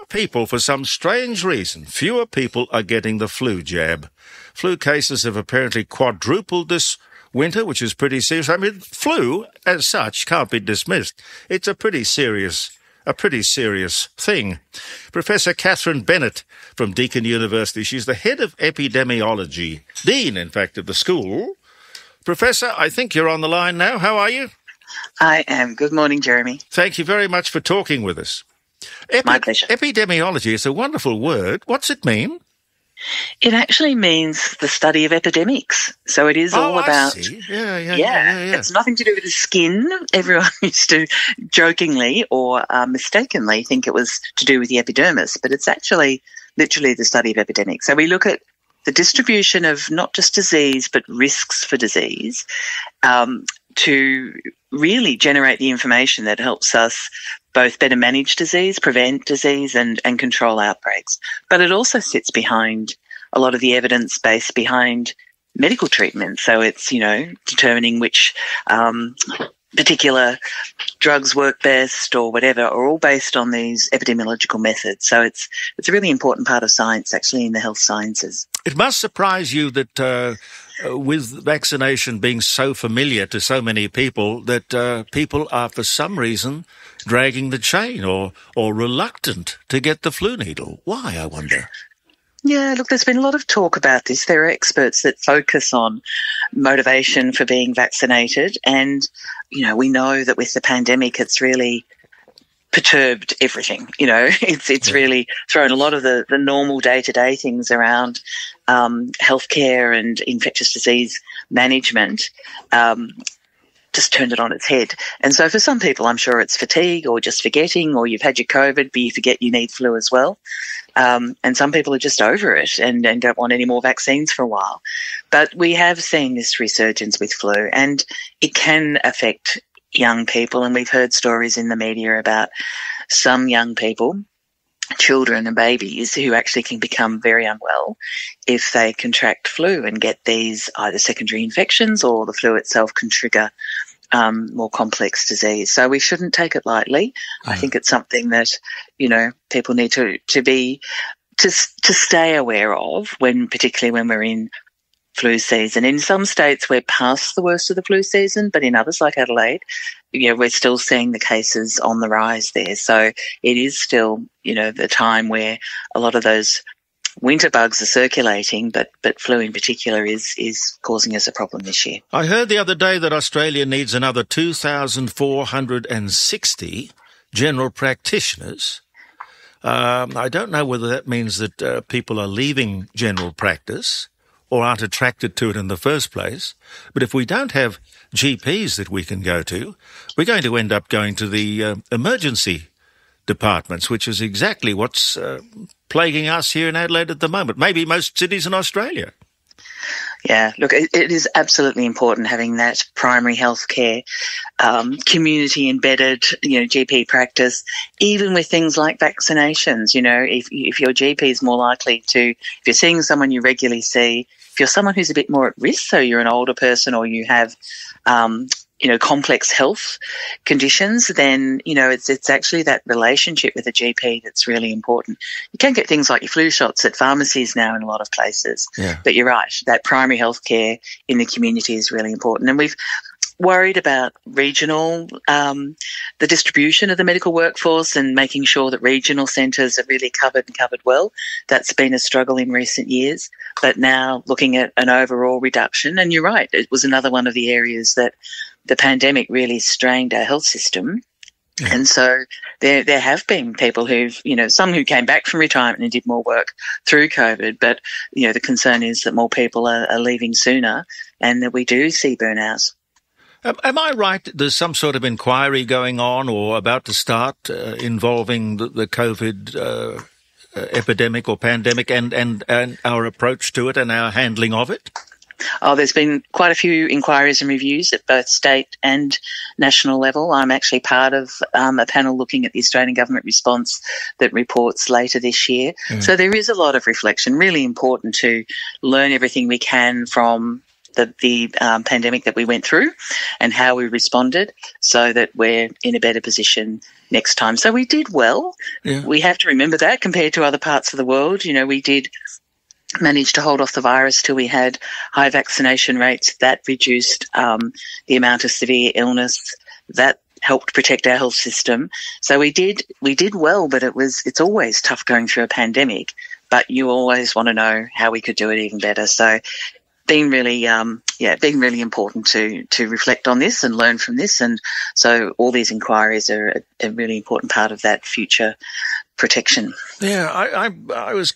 people, for some strange reason, fewer people are getting the flu jab. Flu cases have apparently quadrupled this winter, which is pretty serious. I mean, flu, as such, can't be dismissed. It's a pretty serious thing. Professor Katherine Bennett from Deakin University, she's the head of epidemiology, dean, in fact, of the school. Professor, I think you're on the line now. How are you? I am. Good morning, Jeremy. Thank you very much for talking with us. My pleasure. Epidemiology is a wonderful word. What's it mean? It actually means the study of epidemics. So it is all about... I see. Yeah. It's nothing to do with the skin. Everyone used to jokingly or mistakenly think it was to do with the epidermis, but it's actually literally the study of epidemics. So we look at the distribution of not just disease but risks for disease to really generate the information that helps us both better manage disease, prevent disease and control outbreaks. But it also sits behind a lot of the evidence base behind medical treatment. So it's, determining which particular drugs work best or whatever are all based on these epidemiological methods. So it's a really important part of science, actually, in the health sciences. It must surprise you that with vaccination being so familiar to so many people, that people are for some reason dragging the chain or reluctant to get the flu needle. Why, I wonder? Yeah, look, there's been a lot of talk about this. There are experts that focus on motivation for being vaccinated. And, we know that with the pandemic, it's really perturbed everything. It's really thrown a lot of the normal day-to-day things around healthcare and infectious disease management, just turned it on its head. And so for some people, I'm sure it's fatigue or just forgetting, or you've had your COVID, but you forget you need flu as well. And some people are just over it and don't want any more vaccines for a while. But we have seen this resurgence with flu, and it can affect young people. And we've heard stories in the media about some young people, children and babies, who actually can become very unwell if they contract flu and get these either secondary infections, or the flu itself can trigger more complex disease. So we shouldn't take it lightly. I think it's something that, people need to stay aware of, particularly when we're in flu season. In some states, we're past the worst of the flu season, but in others, like Adelaide, we're still seeing the cases on the rise there. So it is still, the time where a lot of those winter bugs are circulating, but flu in particular is causing us a problem this year. I heard the other day that Australia needs another 2,460 general practitioners. I don't know whether that means that people are leaving general practice or aren't attracted to it in the first place. But if we don't have GPs that we can go to, we're going to end up going to the emergency departments, which is exactly what's plaguing us here in Adelaide at the moment, maybe most cities in Australia. Yeah, look, it is absolutely important having that primary health care, community-embedded, GP practice, even with things like vaccinations. If your GP is more likely to, if you're seeing someone you regularly see, if you're someone who's a bit more at risk, so you're an older person or you have complex health conditions, then, it's actually that relationship with a GP that's really important. You can get things like your flu shots at pharmacies now in a lot of places. Yeah. But you're right, that primary health care in the community is really important. And we've worried about regional, the distribution of the medical workforce and making sure that regional centres are really covered well. That's been a struggle in recent years. But now looking at an overall reduction, and you're right, it was another one of the areas that the pandemic really strained our health system. Yeah. And so there have been people who've, some who came back from retirement and did more work through COVID, but, the concern is that more people are leaving sooner and that we do see burnouts. Am I right that there's some sort of inquiry going on or about to start involving the COVID epidemic or pandemic and our approach to it and our handling of it? Oh, there's been quite a few inquiries and reviews at both state and national level. I'm actually part of a panel looking at the Australian government response that reports later this year. So there is a lot of reflection, really important to learn everything we can from the pandemic that we went through and how we responded, so that we're in a better position next time. So we did well. Yeah. We have to remember that compared to other parts of the world. We did manage to hold off the virus till we had high vaccination rates. That reduced the amount of severe illness. That helped protect our health system. So we did well, but it's always tough going through a pandemic. But you always want to know how we could do it even better. So being really important to reflect on this and learn from this. And so all these inquiries are a really important part of that future protection. Yeah, I was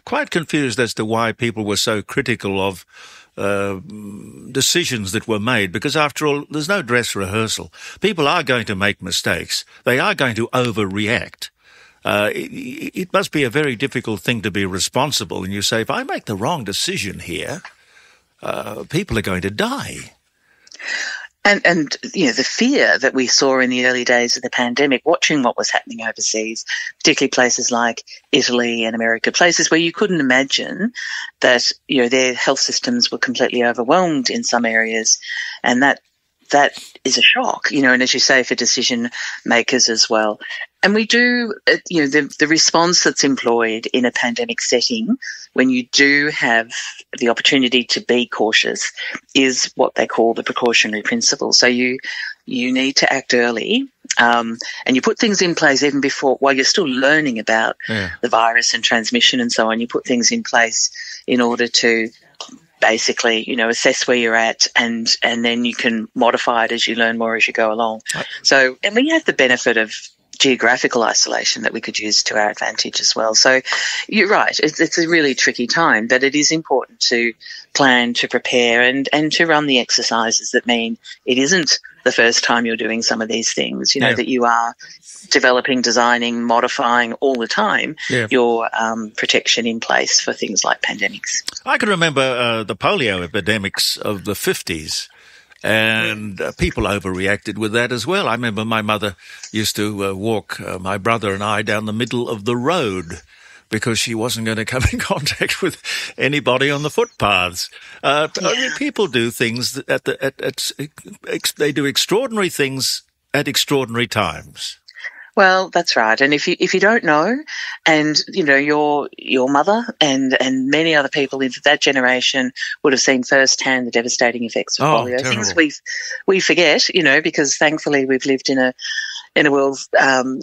quite confused as to why people were so critical of decisions that were made, because after all, there's no dress rehearsal. People are going to make mistakes. They are going to overreact. It must be a very difficult thing to be responsible. And you say, if I make the wrong decision here, people are going to die. And the fear that we saw in the early days of the pandemic, watching what was happening overseas, particularly places like Italy and America, places where you couldn't imagine that, their health systems were completely overwhelmed in some areas. And that is a shock, and as you say, for decision makers as well. And we do, the response that's employed in a pandemic setting, when you do have the opportunity to be cautious, is what they call the precautionary principle. So you need to act early, and you put things in place even before, while you're still learning about the virus and transmission and so on. You put things in place in order to basically, assess where you're at, and then you can modify it as you learn more as you go along. So, and we have the benefit of geographical isolation that we could use to our advantage as well. So you're right, it's a really tricky time, but it is important to plan, to prepare, and to run the exercises that mean it isn't the first time you're doing some of these things, that you are developing, designing, modifying all the time your protection in place for things like pandemics. I can remember the polio epidemics of the 50s. And people overreacted with that as well. I remember my mother used to walk my brother and I down the middle of the road because she wasn't going to come in contact with anybody on the footpaths. People do things they do extraordinary things at extraordinary times. Well, that's right. And if you don't know, and your mother and many other people in that generation would have seen firsthand the devastating effects of polio. Terrible. Things we forget, because thankfully we've lived in a world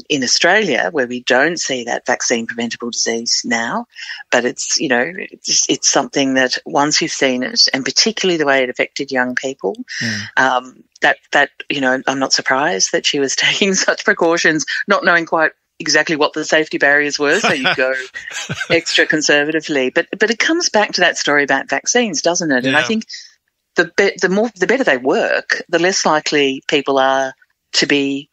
in Australia where we don't see that vaccine preventable disease now, but it's something that once you've seen it, and particularly the way it affected young people, I'm not surprised that she was taking such precautions, not knowing quite exactly what the safety barriers were, so you go extra conservatively. But it comes back to that story about vaccines, doesn't it? Yeah. And I think the better they work, the less likely people are to be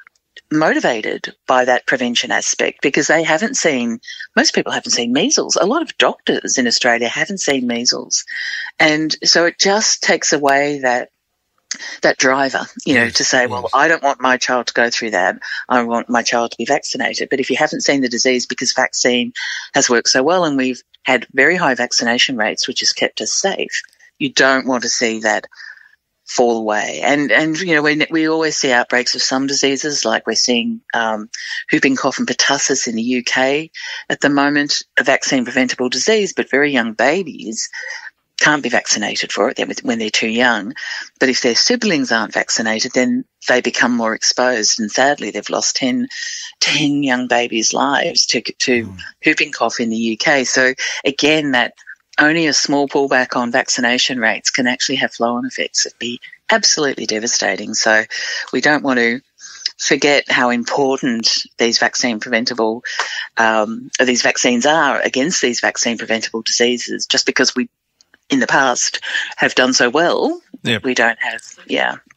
motivated by that prevention aspect, because most people haven't seen measles. A lot of doctors in Australia haven't seen measles. And so it just takes away that driver, to say, well, I don't want my child to go through that. I want my child to be vaccinated. But if you haven't seen the disease because vaccine has worked so well and we've had very high vaccination rates, which has kept us safe, you don't want to see that fall away. And we always see outbreaks of some diseases, like we're seeing whooping cough and pertussis in the UK at the moment, a vaccine preventable disease, but very young babies can't be vaccinated for it when they're too young. But if their siblings aren't vaccinated, then they become more exposed. And sadly, they've lost 10 young babies' lives to whooping cough in the UK. So again, that only a small pullback on vaccination rates can actually have flow-on effects that be absolutely devastating. So we don't want to forget how important these vaccines are against these vaccine preventable diseases. Just because we in the past have done so well, we don't have.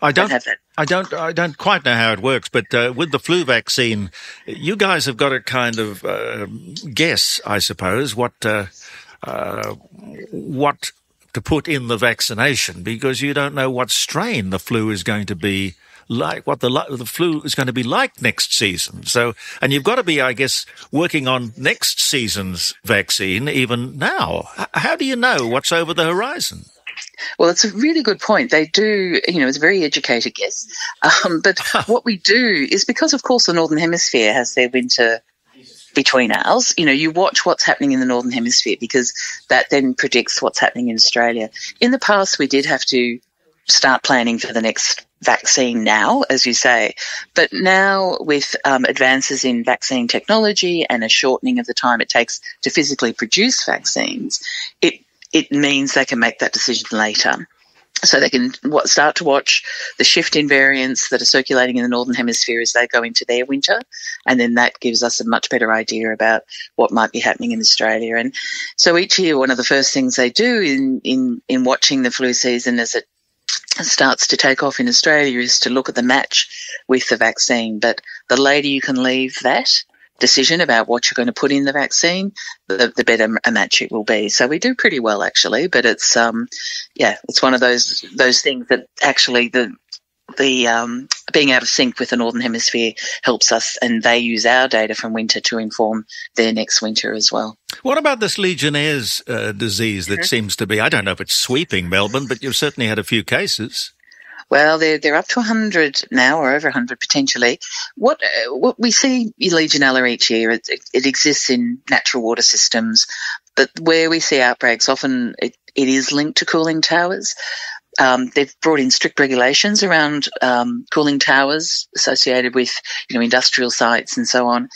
I don't have that. I don't quite know how it works, but with the flu vaccine, you guys have got to kind of guess, I suppose, what to put in the vaccination, because you don't know what strain the flu is going to be like, what the flu is going to be like next season. So, and you've got to be, I guess, working on next season's vaccine even now. How do you know what's over the horizon? Well, it's a really good point. They do, it's a very educated guess. But what we do is because, of course, the Northern Hemisphere has their winter between ours, you watch what's happening in the Northern Hemisphere because that then predicts what's happening in Australia. In the past, we did have to start planning for the next vaccine now, as you say. But now with advances in vaccine technology and a shortening of the time it takes to physically produce vaccines, it means they can make that decision later. So they can start to watch the shift in variants that are circulating in the Northern Hemisphere as they go into their winter, and then that gives us a much better idea about what might be happening in Australia. And so each year, one of the first things they do in watching the flu season as it starts to take off in Australia is to look at the match with the vaccine. But the later you can leave that decision about what you're going to put in the vaccine, the better a match it will be. So we do pretty well, actually, but it's it's one of those things that actually the being out of sync with the Northern Hemisphere helps us, and they use our data from winter to inform their next winter as well. What about this Legionnaire's disease that seems to be, I don't know if it's sweeping Melbourne, but you've certainly had a few cases. Well, they're up to 100 now, or over 100 potentially. What we see Legionella each year, it exists in natural water systems, but where we see outbreaks, often it is linked to cooling towers. They've brought in strict regulations around cooling towers associated with industrial sites and so on.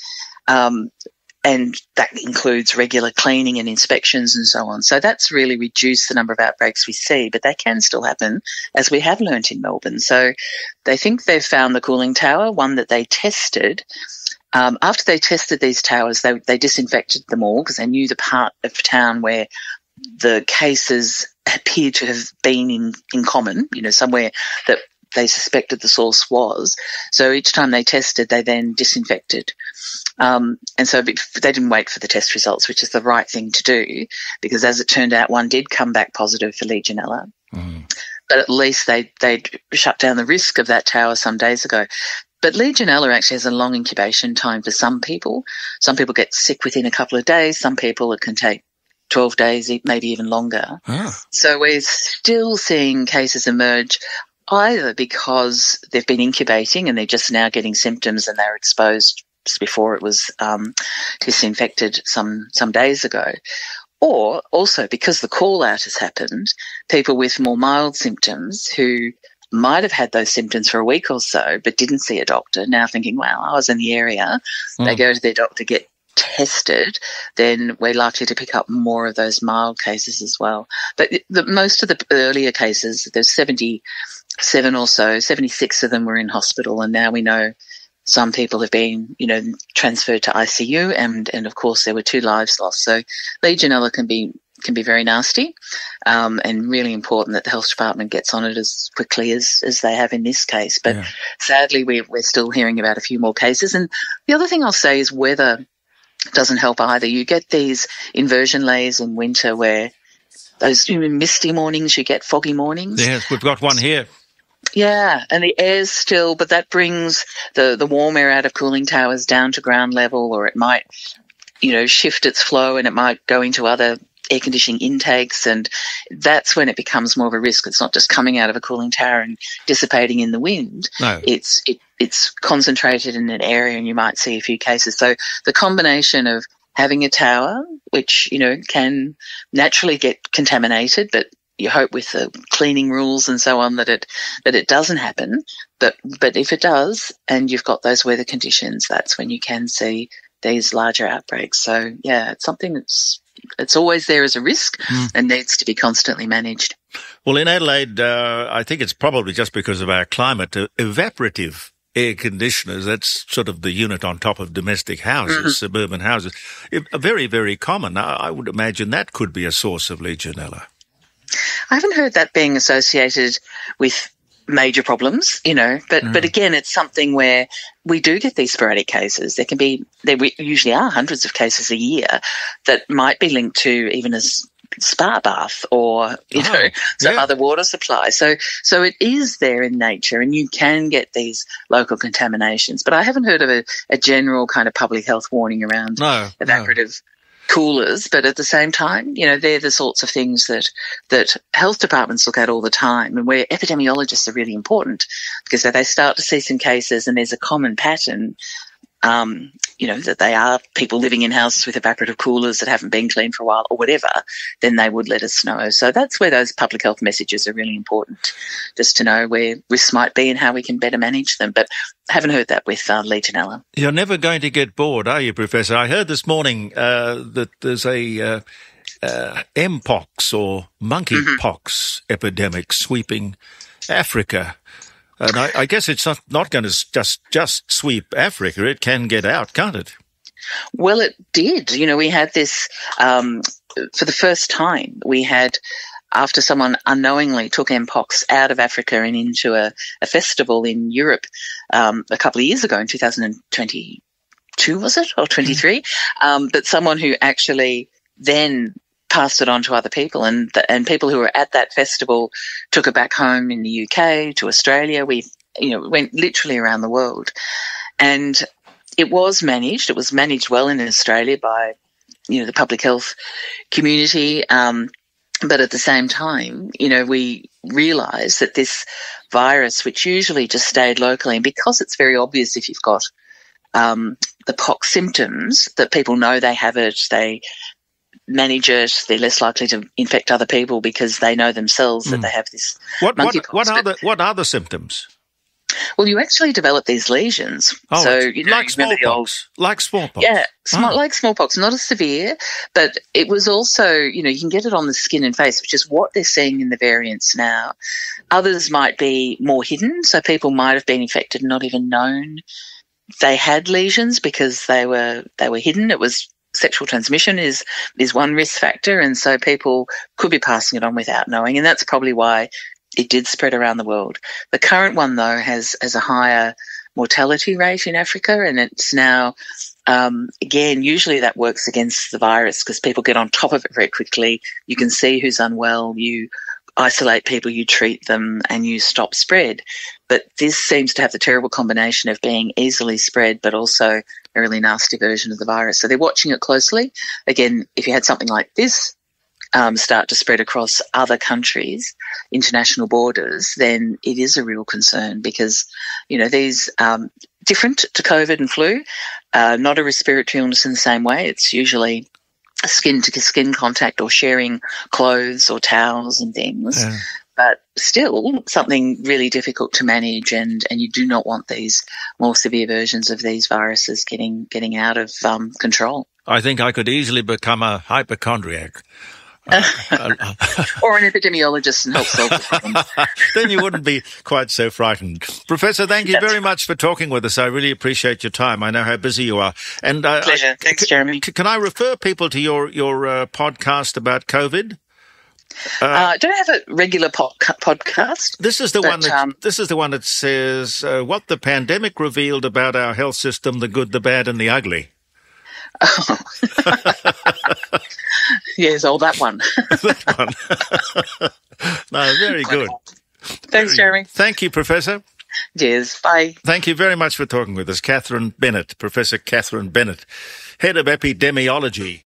And that includes regular cleaning and inspections and so on. So that's really reduced the number of outbreaks we see, but they can still happen, as we have learnt in Melbourne. So they think they've found the cooling tower, one that they tested. After they tested these towers, they disinfected them all because they knew the part of town where the cases appeared to have been in common, somewhere that they suspected the source was. So each time they tested, they then disinfected. And so they didn't wait for the test results, which is the right thing to do, because as it turned out, one did come back positive for Legionella. But at least they'd shut down the risk of that tower some days ago. But Legionella actually has a long incubation time for some people. Some people get sick within a couple of days. Some people it can take 12 days, maybe even longer. So we're still seeing cases emerge either because they've been incubating and they're just now getting symptoms and they're exposed before it was disinfected some days ago, or also because the call-out has happened, people with more mild symptoms who might have had those symptoms for a week or so but didn't see a doctor, now thinking, wow, I was in the area. They go to their doctor, get tested, then we're likely to pick up more of those mild cases as well. But most of the earlier cases, there's 77 or so, 76 of them were in hospital, and now we know some people have been, transferred to ICU, and of course there were 2 lives lost. So Legionella can be very nasty, and really important that the health department gets on it as quickly as they have in this case. But sadly, we're still hearing about a few more cases. And the other thing I'll say is weather doesn't help either. You get these inversion layers in winter where those misty mornings, you get foggy mornings. Yes, we've got one here. Yeah, and the air's still, but that brings the warm air out of cooling towers down to ground level, or it might, shift its flow and it might go into other air conditioning intakes, and that's when it becomes more of a risk. It's not just coming out of a cooling tower and dissipating in the wind. No. It's concentrated in an area, and you might see a few cases. So the combination of having a tower, which, can naturally get contaminated, but you hope with the cleaning rules and so on that it doesn't happen. But if it does, and you've got those weather conditions, that's when you can see these larger outbreaks. So yeah, it's something it's always there as a risk and needs to be constantly managed. Well, in Adelaide, I think it's probably just because of our climate, evaporative air conditioners, that's sort of the unit on top of domestic houses, suburban houses, are very, very common. I would imagine that could be a source of Legionella. I haven't heard that being associated with major problems, but again, it's something where we do get these sporadic cases. There usually are hundreds of cases a year that might be linked to even a spa bath or, some other water supply. So it is there in nature, and you can get these local contaminations. But I haven't heard of a general kind of public health warning around evaporative. coolers, but at the same time, they're the sorts of things that health departments look at all the time, and where epidemiologists are really important, because if they start to see some cases and there's a common pattern, that they are people living in houses with evaporative coolers that haven't been cleaned for a while or whatever, then they would let us know. So that's where those public health messages are really important, just to know where risks might be and how we can better manage them. But I haven't heard that with Legionella. You're never going to get bored, are you, Professor? I heard this morning that there's a Mpox or monkeypox epidemic sweeping Africa. And I guess it's not going to just sweep Africa. It can get out, can't it? Well, it did. We had this for the first time. We had, after someone unknowingly took Mpox out of Africa and into a festival in Europe a couple of years ago in 2022, was it, or 23? But someone who actually then passed it on to other people, and people who were at that festival took it back home in the UK, to Australia. We went literally around the world, and it was managed. It was managed well in Australia by the public health community, but at the same time, we realised that this virus, which usually just stayed locally, and because it's very obvious if you've got the pox symptoms, that people know they have it, they manage it, they're less likely to infect other people because they know themselves that they have this monkeypox. What are the symptoms? Well, you actually develop these lesions. Oh, so like smallpox. Like smallpox. Yeah, like smallpox, not as severe, but it was also, you can get it on the skin and face, which is what they're seeing in the variants now. Others might be more hidden, so people might have been infected and not even known they had lesions because they were hidden. It was sexual transmission is one risk factor, and so people could be passing it on without knowing, and that's probably why it did spread around the world. The current one, though, has a higher mortality rate in Africa, and it's now, again, usually that works against the virus because people get on top of it very quickly. You can see who's unwell, you isolate people, you treat them, and you stop spread. But this seems to have the terrible combination of being easily spread but also a really nasty version of the virus. So they're watching it closely. Again, if you had something like this start to spread across other countries, international borders, then it is a real concern because, these different to COVID and flu, not a respiratory illness in the same way. It's usually skin-to-skin contact or sharing clothes or towels and things. Yeah. But still something really difficult to manage, and you do not want these more severe versions of these viruses getting out of control. I think I could easily become a hypochondriac. Or an epidemiologist and help solve the problem. Then you wouldn't be quite so frightened. Professor, thank you very much for talking with us. I really appreciate your time. I know how busy you are. And pleasure. Thanks, Jeremy. Can I refer people to your podcast about COVID? I don't have a regular podcast. This is the one that this is the one that says what the pandemic revealed about our health system: the good, the bad, and the ugly. Oh. Yes, that one. That one. No, very good. Thanks, Jeremy. Thank you, Professor. Cheers. Bye. Thank you very much for talking with us. Katherine Bennett, Professor Katherine Bennett, Head of Epidemiology.